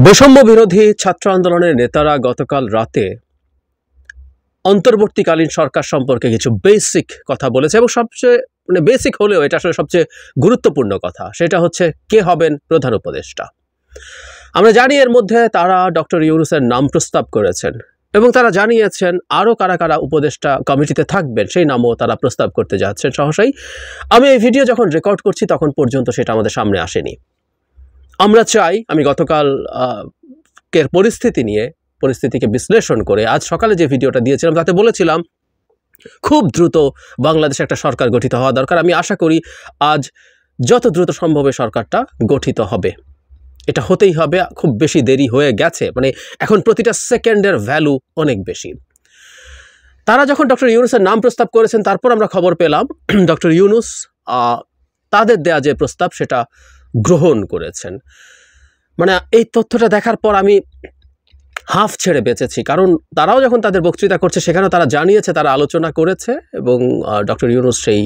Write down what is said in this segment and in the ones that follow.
বৈষম্য বিরোধী ছাত্র আন্দোলনের নেতারা গতকাল রাতে অন্তর্বর্তীকালীন সরকার সম্পর্কে কিছু বেসিক কথা বলেছে এবং সবচেয়ে বেসিক হলেও এটা আসলে সবচেয়ে গুরুত্বপূর্ণ কথা, সেটা হচ্ছে কে হবেন প্রধান উপদেষ্টা। আমরা জানি এর মধ্যে তারা ডক্টর ইউনূসের নাম প্রস্তাব করেছেন এবং তারা জানিয়েছেন আরও কারা কারা উপদেষ্টা কমিটিতে থাকবেন সেই নামও তারা প্রস্তাব করতে যাচ্ছেন সহসাই। আমি এই ভিডিও যখন রেকর্ড করছি তখন পর্যন্ত সেটা আমাদের সামনে আসেনি। আমরা চাই, আমি গতকাল কের পরিস্থিতিকে বিশ্লেষণ করে আজ সকালে যে ভিডিওটা দিয়েছিলাম তাতে বলেছিলাম খুব দ্রুত বাংলাদেশে একটা সরকার গঠিত হওয়া দরকার। আমি আশা করি আজ যত দ্রুত সম্ভব সরকারটা গঠিত হবে, এটা হতেই হবে। খুব বেশি দেরি হয়ে গেছে, এখন প্রতিটা সেকেন্ডের ভ্যালু অনেক বেশি। তারা যখন ডক্টর ইউনূসের নাম প্রস্তাব করেছেন তারপর আমরা খবর পেলাম ডক্টর ইউনূস তাদের দেয়া যে প্রস্তাব সেটা গ্রহণ করেছেন। এই তথ্যটা দেখার পর আমি হাফ ছেড়ে বেঁচেছি, কারণ তারাও যখন তাদের বক্তৃতা করছে সেখানেও তারা জানিয়েছে তারা আলোচনা করেছে এবং ডক্টর ইউনূস সেই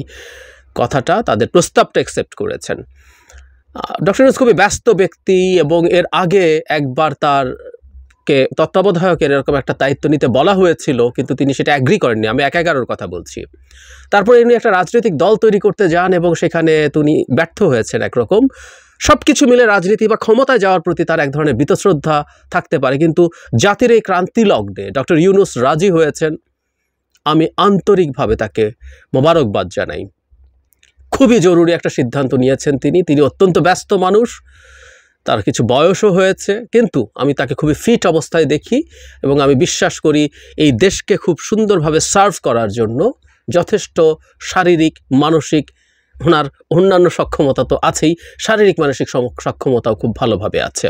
কথাটা, তাদের প্রস্তাবটা অ্যাকসেপ্ট করেছেন। ডক্টর ইউনূস খুবই ব্যস্ত ব্যক্তি এবং এর আগে একবার তারকে তত্ত্বাবধায়কের এরকম একটা দায়িত্ব নিতে বলা হয়েছিল, কিন্তু তিনি সেটা অ্যাগ্রি করেননি। আমি 11 কথা বলছি। তারপরে ইনি একটা রাজনৈতিক দল তৈরি করতে যান এবং সেখানে তিনি ব্যর্থ হয়েছেন। একরকম সব কিছু মিলে রাজনীতি বা ক্ষমতায় যাওয়ার প্রতি তার এক ধরনের বীতশ্রদ্ধা থাকতে পারে, কিন্তু জাতির এই ক্রান্তি লগ্নে ডক্টর ইউনূস রাজি হয়েছেন। আমি আন্তরিকভাবে তাকে মোবারকবাদ জানাই। খুবই জরুরি একটা সিদ্ধান্ত নিয়েছেন তিনি অত্যন্ত ব্যস্ত মানুষ, তার কিছু বয়সও হয়েছে, কিন্তু আমি তাকে খুবই ফিট অবস্থায় দেখি এবং আমি বিশ্বাস করি এই দেশকে খুব সুন্দরভাবে সার্ভ করার জন্য যথেষ্ট শারীরিক মানসিক ওনার অন্যান্য সক্ষমতা তো আছেই, শারীরিক মানসিক সক্ষমতাও খুব ভালোভাবে আছে।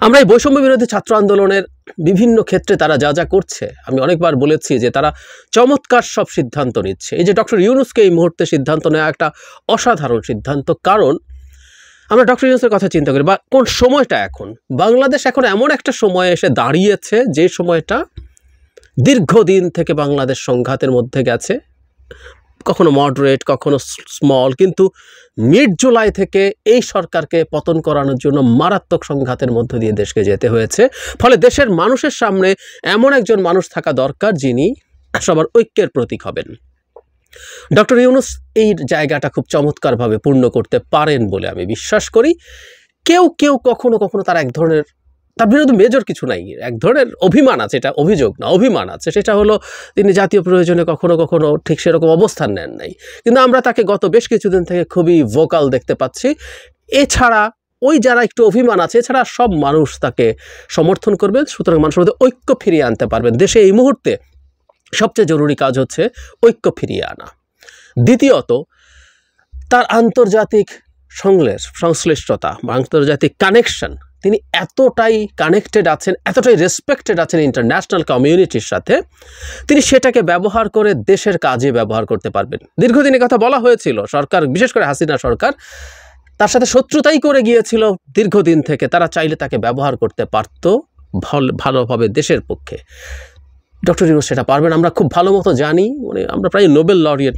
আমরা এই বৈষম্য বিরোধী ছাত্র আন্দোলনের বিভিন্ন ক্ষেত্রে তারা যা যা করছে, আমি অনেকবার বলেছি যে তারা চমৎকার সব সিদ্ধান্ত নিচ্ছে। এই যে ডক্টর ইউনূসকে এই মুহূর্তে সিদ্ধান্ত নেওয়া একটা অসাধারণ সিদ্ধান্ত, কারণ আমরা ডক্টর ইউনূসের কথা চিন্তা করি বা কোন সময়টা এখন বাংলাদেশ এখন এমন একটা সময়ে এসে দাঁড়িয়েছে যে সময়টা দীর্ঘদিন থেকে বাংলাদেশ সংঘাতের মধ্যে গেছে, কখনো মডারেট কখনো স্মল, কিন্তু মিড জুলাই থেকে এই সরকারকে পতন করানোর জন্য মারাত্মক সংঘাতের মধ্য দিয়ে দেশকে যেতে হয়েছে। ফলে দেশের মানুষের সামনে এমন একজন মানুষ থাকা দরকার যিনি সবার ঐক্যের প্রতীক হবেন। ডক্টর ইউনূস এই জায়গাটা খুব চমৎকারভাবে পূর্ণ করতে পারেন বলে আমি বিশ্বাস করি। কেউ কখনো কখনো তার এক ধরনের, তার বিরুদ্ধে মেজর কিছু নাই, এক ধরনের অভিমান আছে, এটা অভিযোগ না, অভিমান আছে। সেটা হলো তিনি জাতীয় প্রয়োজনে কখনো কখনো ঠিক সেরকম অবস্থান নেন নাই, কিন্তু আমরা তাকে গত বেশ কিছুদিন থেকে খুবই ভোকাল দেখতে পাচ্ছি। এছাড়া ওই যারা একটু অভিমান আছে, এছাড়া সব মানুষ তাকে সমর্থন করবেন, সুতরাং মানুষের মধ্যে ঐক্য ফিরিয়ে আনতে পারবেন। দেশে এই মুহূর্তে সবচেয়ে জরুরি কাজ হচ্ছে ঐক্য ফিরিয়ে আনা। দ্বিতীয়ত, তার আন্তর্জাতিক সংশ্লিষ্টতা, আন্তর্জাতিক কানেকশন, তিনি এতটাই কানেক্টেড আছেন, এতটাই রেসপেক্টেড আছেন ইন্টারন্যাশনাল কমিউনিটির সাথে, তিনি সেটাকে ব্যবহার করে দেশের কাজে ব্যবহার করতে পারবেন। দীর্ঘদিন কথা বলা হয়েছিল, সরকার বিশেষ করে হাসিনা সরকার তার সাথে শত্রুতাই করে গিয়েছিল দীর্ঘদিন থেকে, তারা চাইলে তাকে ব্যবহার করতে পারত ভালোভাবে দেশের পক্ষে। ডক্টর ইউনূস সেটা পারবেন, আমরা খুব ভালো মতো জানি। আমরা প্রায় নোবেল লরিয়েট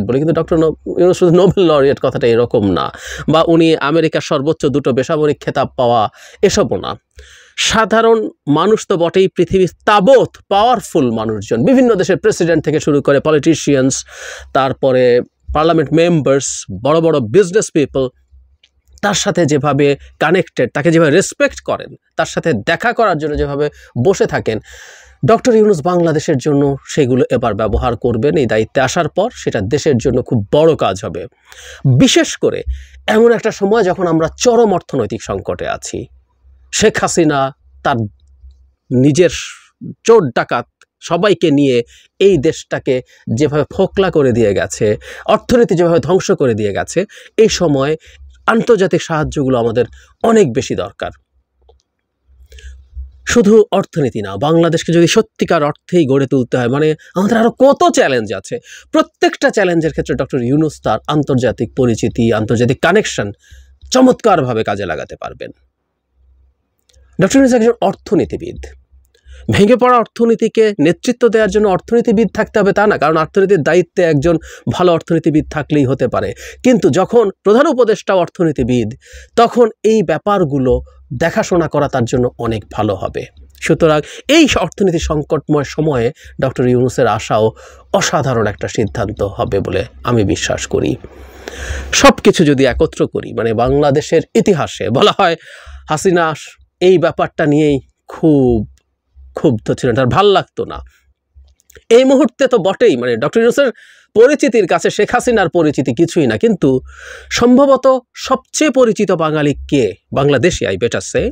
বলি, কিন্তু ডক্টর ইউনূস শুধু নোবেল লরিয়েট কথাটা এরকম না, বা উনি আমেরিকার সর্বোচ্চ 2টো বেসামরিক খেতাব পাওয়া এসবও না। সাধারণ মানুষ তো বটেই, পৃথিবীর তাবৎ পাওয়ারফুল মানুষজন, বিভিন্ন দেশের প্রেসিডেন্ট থেকে শুরু করে পলিটিশিয়ানস, তারপরে পার্লামেন্ট মেম্বার্স, বড় বড় বিজনেস পিপল, তার সাথে যেভাবে কানেক্টেড, তাকে যেভাবে রেসপেক্ট করেন, তার সাথে দেখা করার জন্য যেভাবে বসে থাকেন, ডক্টর ইউনূস বাংলাদেশের জন্য সেগুলো এবার ব্যবহার করবেন। এই দায়িত্বে আসার পর সেটা দেশের জন্য খুব বড় কাজ হবে, বিশেষ করে এমন একটা সময় যখন আমরা চরম অর্থনৈতিক সংকটে আছি। শেখ হাসিনা তার নিজের চোর ডাকাত সবাইকে নিয়ে এই দেশটাকে যেভাবে ফোকলা করে দিয়ে গেছে, অর্থনীতি যেভাবে ধ্বংস করে দিয়ে গেছে, এই সময় আন্তর্জাতিক সাহায্যগুলো আমাদের অনেক বেশি দরকার। শুধু অর্থনীতি না, বাংলাদেশকে যদি সত্যিকার অর্থেই গড়ে তুলতে হয়, আমাদের আরও কত চ্যালেঞ্জ আছে। প্রত্যেকটা চ্যালেঞ্জের ক্ষেত্রে ডক্টর ইউনূস তার আন্তর্জাতিক পরিচিতি, আন্তর্জাতিক কানেকশন চমৎকারভাবে কাজে লাগাতে পারবেন। ডক্টর ইউনূস একজন অর্থনীতিবিদ, ভেঙে পড়া অর্থনীতিকে নেতৃত্ব দেওয়ার জন্য অর্থনীতিবিদ থাকতে হবে তা না, কারণ অর্থনীতির দায়িত্বে একজন ভালো অর্থনীতিবিদ থাকলেই হতে পারে, কিন্তু যখন প্রধান উপদেষ্টা অর্থনীতিবিদ, তখন এই ব্যাপারগুলো দেখাশোনা করা তার জন্য অনেক ভালো হবে। সুতরাং এই অর্থনীতি সংকটময় সময়ে ডক্টর ইউনূসের আশাও অসাধারণ একটা সিদ্ধান্ত হবে বলে আমি বিশ্বাস করি। সব কিছু যদি একত্র করি, মানে বাংলাদেশের ইতিহাসে বলা হয় হাসিনা এই ব্যাপারটা নিয়েই খুব ক্ষুব্ধ ছিলেন, তার ভাল লাগতো না। এই মুহূর্তে তো বটেই, মানে ডক্টর ইউনূসের পরিচিতির কাছে শেখ হাসিনার পরিচিতি কিছুই না, কিন্তু সম্ভবত সবচেয়ে পরিচিত বাঙালি কে, বাংলাদেশি আই বেটার সে,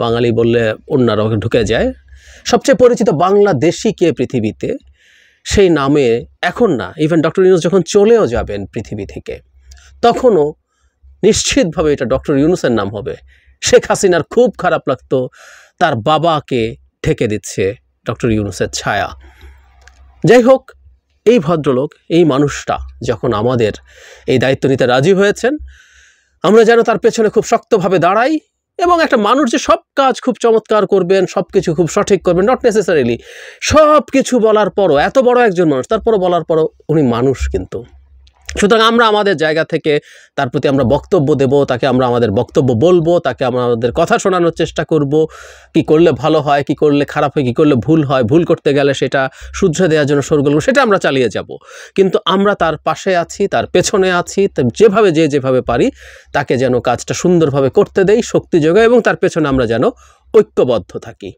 বাঙালি বললে অন্যরাও ঢুকে যায়, সবচেয়ে পরিচিত বাংলাদেশি কে পৃথিবীতে, সেই নামে এখন না, ইভেন ডক্টর ইউনূস যখন চলেও যাবেন পৃথিবী থেকে তখনও নিশ্চিতভাবে এটা ডক্টর ইউনূসের নাম হবে। শেখ হাসিনার খুব খারাপ লাগতো তার বাবাকে ঢেকে দিচ্ছে ডক্টর ইউনূসের ছায়া। যাই হোক, এই ভদ্রলোক, এই মানুষটা যখন আমাদের এই দায়িত্ব নিতে রাজি হয়েছেন, আমরা যেন তার পেছনে খুব শক্তভাবে দাঁড়াই, এবং একটা মানুষ যে সব কাজ খুব চমৎকার করবেন, সব কিছু খুব সঠিক করবেন, নট নেসেসারিলি সব কিছু বলার পরও, এত বড় একজন মানুষ, তারপরও বলার পরও উনি মানুষ কিন্তু। সুতরাং আমরা আমাদের জায়গা থেকে তার প্রতি আমরা বক্তব্য দেব, তাকে আমরা আমাদের বক্তব্য বলবো, তাকে আমরা আমাদের কথা শোনানোর চেষ্টা করব, কি করলে ভালো হয়, কি করলে খারাপ হয়, কি করলে ভুল হয়, ভুল করতে গেলে সেটা শুধরে দেওয়ার জন্য সরগোল, সেটা আমরা চালিয়ে যাব। কিন্তু আমরা তার পাশে আছি, তার পেছনে আছি, যেভাবে পারি তাকে যেন কাজটা সুন্দরভাবে করতে দেই, শক্তি যোগাই, এবং তার পেছনে আমরা যেন ঐক্যবদ্ধ থাকি।